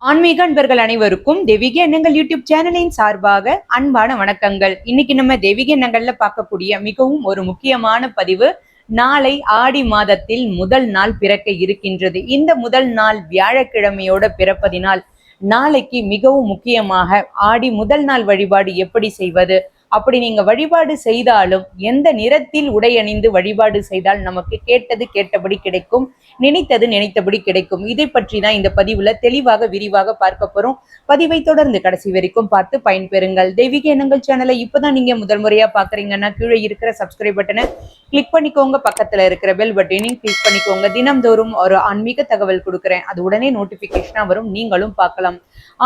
ஆன்மீக அன்பர்கள் அனைவருக்கும் தெய்வீக எண்ணங்கள் யூடியூப் சேனலின் சார்பாக அன்பான வணக்கங்கள். இன்னைக்கு நம்ம தெய்வீக எண்ணங்கள்ல பார்க்கக்கூடிய மிகவும் ஒரு முக்கியமான பதிவு. நாளை ஆடி மாதத்தில் முதல் நாள் பிறக்க இருக்கின்றது. இந்த முதல் நாள் வியாழக்கிழமையோட பிறப்பதினால் நாளைக்கு மிகவும் முக்கியமாக ஆடி முதல் நாள் வழிபாடு எப்படி செய்வது, அப்படி நீங்க வழிபாடு செய்தாலும் எந்த நிறத்தில் உடை அணிந்து வழிபாடு செய்தால் நமக்கு கேட்டது கேட்டபடி கிடைக்கும், நினைத்தது நினைத்தபடி கிடைக்கும், இதை பற்றி தான் இந்த பதிவுல தெளிவாக விரிவாக பார்க்க போறோம். பதிவை தொடர்ந்து கடைசி வரைக்கும் பார்த்து பயன்பெறுங்கள். தெய்வீக எண்ணங்கள் சேனலை இப்பதான் நீங்க முதல் முறையா பாக்குறீங்கன்னா கீழே இருக்கிற சப்ஸ்கிரைப் பட்டனை கிளிக் பண்ணிக்கோங்க, பக்கத்துல இருக்கிற பெல் பட்டனையும் கிளிக் பண்ணிக்கோங்க. தினம்தோறும் ஒரு ஆன்மீக தகவல் கொடுக்குறேன், அது உடனே நோட்டிபிகேஷனா வரும், நீங்களும் பார்க்கலாம்.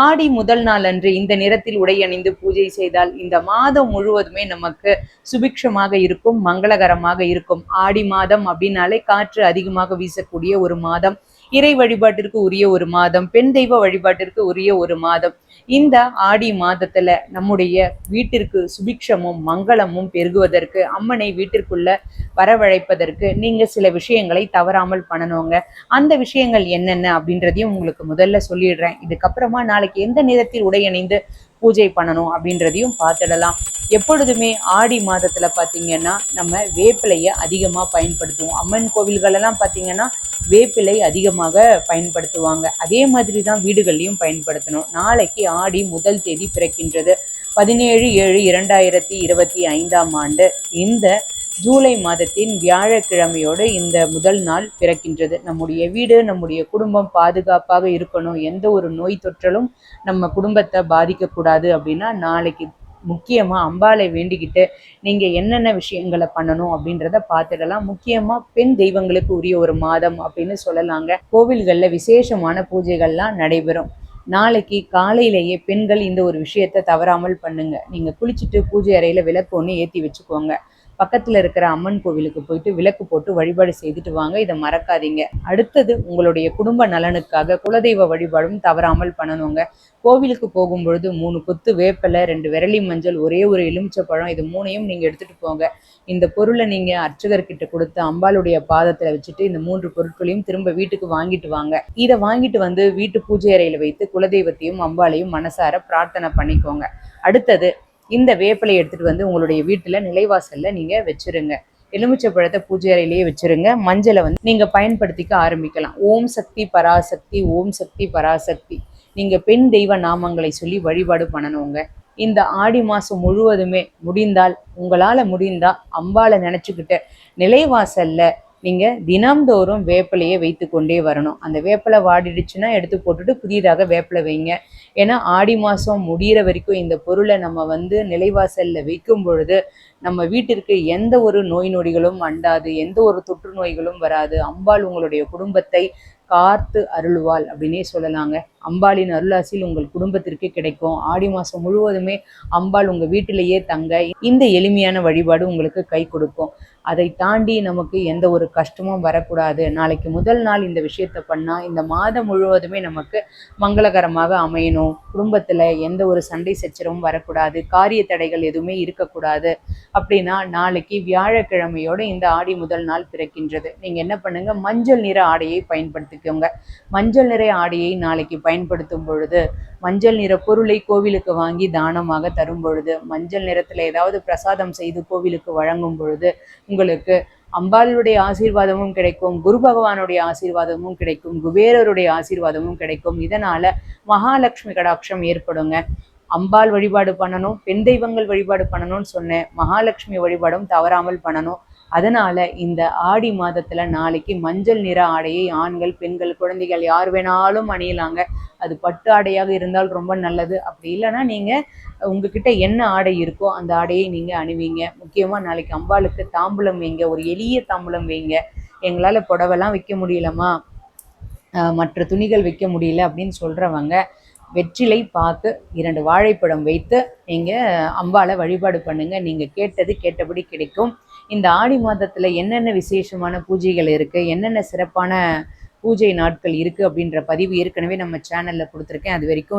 ஆடி முதல் நாள் அன்று இந்த நிறத்தில் உடை அணிந்து பூஜை செய்தால் இந்த மாதம் முழுவதுமே நமக்கு சுபிக்ஷமாக இருக்கும், மங்களகரமாக இருக்கும். ஆடி மாதம் அப்படின்னாலே காற்று அதிகமாக வீசக்கூடிய ஒரு மாதம், இறை வழிபாட்டிற்கு உரிய ஒரு மாதம், பெண் தெய்வ வழிபாட்டிற்கு உரிய ஒரு மாதம். இந்த ஆடி மாதத்துல நம்முடைய வீட்டிற்கு சுபிக்ஷமும் மங்களமும் பெருகுவதற்கு, அம்மனை வீட்டிற்குள்ள வரவழைப்பதற்கு நீங்க சில விஷயங்களை தவறாமல் பண்ணணுங்க. அந்த விஷயங்கள் என்னென்ன அப்படின்றதையும் உங்களுக்கு முதல்ல சொல்லிடுறேன். இதுக்கப்புறமா நாளைக்கு எந்த நிறத்தில் உடை அணிந்து பூஜை பண்ணணும் அப்படின்றதையும் பார்த்துடலாம். எப்பொழுதுமே ஆடி மாதத்துல பார்த்தீங்கன்னா நம்ம வேப்பிலையை அதிகமாக பயன்படுத்துவோம். அம்மன் கோவில்களெல்லாம் பார்த்தீங்கன்னா வேப்பிலை அதிகமாக பயன்படுத்துவாங்க. அதே மாதிரி தான் வீடுகள்லையும் பயன்படுத்தணும். நாளைக்கு ஆடி முதல் தேதி பிறக்கின்றது, 17/7/2025 இந்த ஜூலை மாதத்தின் வியாழக்கிழமையோடு இந்த முதல் நாள் பிறக்கின்றது. நம்முடைய வீடு, நம்முடைய குடும்பம் பாதுகாப்பாக இருக்கணும், எந்த ஒரு நோய் தொற்றலும் நம்ம குடும்பத்தை பாதிக்கக்கூடாது அப்படின்னா நாளைக்கு முக்கியமாக அம்பாளை வேண்டிக்கிட்டு நீங்கள் என்னென்ன விஷயங்களை பண்ணணும் அப்படின்றத பார்த்துடலாம். முக்கியமாக பெண் தெய்வங்களுக்கு உரிய ஒரு மாதம் அப்படின்னு சொல்லலாங்க. கோவில்களில் விசேஷமான பூஜைகள்லாம் நடைபெறும். நாளைக்கு காலையிலேயே பெண்கள் இந்த ஒரு விஷயத்தை தவறாமல் பண்ணுங்க. நீங்கள் குளிச்சுட்டு பூஜை அறையில் விளக்கு ஒன்று ஏற்றி வச்சுக்கோங்க. பக்கத்தில் இருக்கிற அம்மன் கோவிலுக்கு போயிட்டு விளக்கு போட்டு வழிபாடு செய்துட்டு வாங்க, இதை மறக்காதீங்க. அடுத்தது உங்களுடைய குடும்ப நலனுக்காக குலதெய்வ வழிபாடும் தவறாமல் பண்ணணுங்க. கோவிலுக்கு போகும்பொழுது 3 கொத்து வேப்பிலை, 2 விரலி மஞ்சள், ஒரே ஒரு எலுமிச்சப்பழம், இது 3ஐயும் நீங்கள் எடுத்துகிட்டு போங்க. இந்த பொருளை நீங்கள் அர்ச்சகர்கிட்ட கொடுத்து அம்பாளுடைய பாதத்தில் வச்சுட்டு இந்த 3 பொருட்களையும் திரும்ப வீட்டுக்கு வாங்கிட்டு வாங்க. இதை வாங்கிட்டு வந்து வீட்டு பூஜை அறையில் வைத்து குலதெய்வத்தையும் அம்பாளையும் மனசார பிரார்த்தனை பண்ணிக்கோங்க. அடுத்தது இந்த வேப்பிலை எடுத்துட்டு வந்து உங்களுடைய வீட்டுல நிலைவாசல்ல நீங்க வச்சிருங்க. எலுமிச்சை பழத்தை பூஜை அறையிலேயே வச்சிருங்க. மஞ்சளை நீங்க பயன்படுத்திக்க ஆரம்பிக்கலாம். ஓம் சக்தி பராசக்தி, ஓம் சக்தி பராசக்தி, நீங்க பெண் தெய்வ நாமங்களை சொல்லி வழிபாடு பண்ணணுங்க. இந்த ஆடி மாசம் முழுவதுமே உங்களால முடிந்தா அம்பாளை நினைச்சுக்கிட்டு நிலைவாசல்ல நீங்க தினம்தோறும் வேப்பிலையை வைத்து கொண்டே வரணும். அந்த வேப்பிலை வாடிடுச்சுன்னா எடுத்து போட்டுட்டு புதிதாக வேப்பிலை வைங்க. ஏன்னா ஆடி மாதம் முடிகிற வரைக்கும் இந்த பொருளை நம்ம நிலைவாசலில் வைக்கும் பொழுது நம்ம வீட்டிற்கு எந்த ஒரு நோய் நொடிகளும் அண்டாது, எந்த ஒரு தொற்று நோய்களும் வராது. அம்பாள் உங்களுடைய குடும்பத்தை காத்து அருள்வாள் அப்படின்னே சொல்லலாங்க. அம்பாளின் அருளாசில் உங்கள் குடும்பத்திற்கு கிடைக்கும். ஆடி மாதம் முழுவதுமே அம்பாள் உங்கள் வீட்டிலேயே தங்க இந்த எளிமையான வழிபாடு உங்களுக்கு கை கொடுக்கும். அதை தாண்டி நமக்கு எந்த ஒரு கஷ்டமும் வரக்கூடாது. நாளைக்கு முதல் நாள் இந்த விஷயத்தை பண்ணால் இந்த மாதம் முழுவதுமே நமக்கு மங்களகரமாக அமையணும். குடும்பத்தில் எந்த ஒரு சண்டை சச்சரவும் வரக்கூடாது, காரிய தடைகள் எதுவுமே இருக்கக்கூடாது அப்படின்னா நாளைக்கு வியாழக்கிழமையோடு இந்த ஆடி முதல் நாள் பிறக்கின்றது. நீங்கள் என்ன பண்ணுங்க, மஞ்சள் நிற ஆடையை பயன்படுத்திக்கோங்க. மஞ்சள் நிற ஆடையை நாளைக்கு பயன்படுத்தும் பொழுது, மஞ்சள் நிற பொருளை கோவிலுக்கு வாங்கி தானமாக தரும் பொழுது, மஞ்சள் நிறத்தில் ஏதாவது பிரசாதம் செய்து கோவிலுக்கு வழங்கும் பொழுது உங்களுக்கு அம்பாளுடைய ஆசீர்வாதமும் கிடைக்கும், குரு பகவானுடைய ஆசீர்வாதமும் கிடைக்கும், குபேரருடைய ஆசீர்வாதமும் கிடைக்கும். இதனால மகாலட்சுமி கடாட்சம் ஏற்படுங்க. அம்பாள் வழிபாடு பண்ணணும், பெண் தெய்வங்கள் வழிபாடு பண்ணணும்னு சொன்னேன், மகாலட்சுமி வழிபாடும் தவறாமல் பண்ணணும். அதனால இந்த ஆடி மாதத்துல நாளைக்கு மஞ்சள் நிற ஆடையை ஆண்கள், பெண்கள், குழந்தைகள் யார் வேணாலும் அணியலாங்க. அது பட்டு ஆடையாக இருந்தால் ரொம்ப நல்லது. அப்படி இல்லைன்னா நீங்க உங்ககிட்ட என்ன ஆடை இருக்கோ அந்த ஆடையை நீங்க அணிவீங்க. முக்கியமா நாளைக்கு அம்பாளுக்கு தாம்பூலம் வைங்க, ஒரு எளிய தாம்பூலம் வைங்க. எங்களால் புடவெல்லாம் வைக்க முடியலமா, மற்ற துணிகள் வைக்க முடியல அப்படின்னு சொல்றவங்க வெற்றிலை பாக்கு 2 வாழைப்பழம் வைத்து நீங்கள் அம்பாளை வழிபாடு பண்ணுங்க. நீங்கள் கேட்டது கேட்டபடி கிடைக்கும். இந்த ஆடி மாதத்தில் என்னென்ன விசேஷமான பூஜைகள் இருக்குது, என்னென்ன சிறப்பான பூஜை நாட்கள் இருக்குது அப்படின்ற பதிவு ஏற்கனவே நம்ம சேனலில் கொடுத்துருக்கேன்.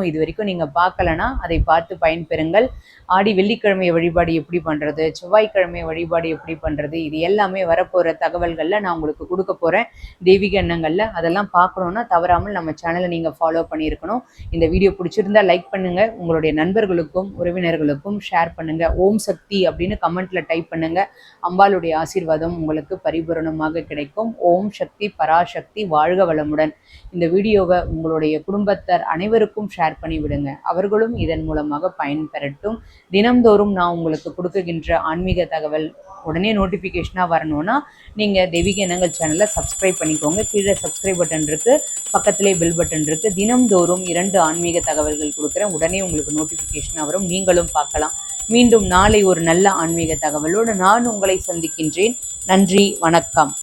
இது வரைக்கும் நீங்கள் பார்க்கலனா அதை பார்த்து பயன்பெறுங்கள். ஆடி வெள்ளிக்கிழமை வழிபாடு எப்படி பண்ணுறது, செவ்வாய்க்கிழமை வழிபாடு எப்படி பண்ணுறது, இது எல்லாமே வரப்போகிற தகவல்களில் நான் உங்களுக்கு கொடுக்க போகிறேன் தெய்வீக எண்ணங்களில். அதெல்லாம் பார்க்கணுன்னா தவறாமல் நம்ம சேனலை நீங்கள் ஃபாலோ பண்ணியிருக்கணும். இந்த வீடியோ பிடிச்சிருந்தா லைக் பண்ணுங்கள், உங்களுடைய நண்பர்களுக்கும் உறவினர்களுக்கும் ஷேர் பண்ணுங்கள். ஓம் சக்தி அப்படின்னு கமெண்ட்டில் டைப் பண்ணுங்கள். அம்பாளுடைய ஆசீர்வாதம் உங்களுக்கு பரிபூரணமாக கிடைக்கும். ஓம் சக்தி பராசக்தி, வாழ்க வளமுடன். இந்த வீடியோவை உங்களுடைய குடும்பத்தார் அனைவருக்கும் ஷேர் பண்ணி விடுங்க, அவர்களும் இதன் மூலமாக பயன்பெறட்டும். தினம்தோறும் நான் உங்களுக்கு கொடுக்குகின்ற ஆன்மீக தகவல் உடனே நோட்டிஃபிகேஷனாக வரணும்னா நீங்கள் தெய்வீக எண்ணங்கள் சேனலை சப்ஸ்கிரைப் பண்ணிக்கோங்க. கீழே சப்ஸ்கிரைப் பட்டன் இருக்குது, பக்கத்திலே பெல் பட்டன் இருக்குது. தினம்தோறும் 2 ஆன்மீக தகவல்கள் கொடுக்குறேன், உடனே உங்களுக்கு நோட்டிஃபிகேஷனாக வரும், நீங்களும் பார்க்கலாம். மீண்டும் நாளை ஒரு நல்ல ஆன்மீக தகவலோடு நான் உங்களை சந்திக்கின்றேன். நன்றி, வணக்கம்.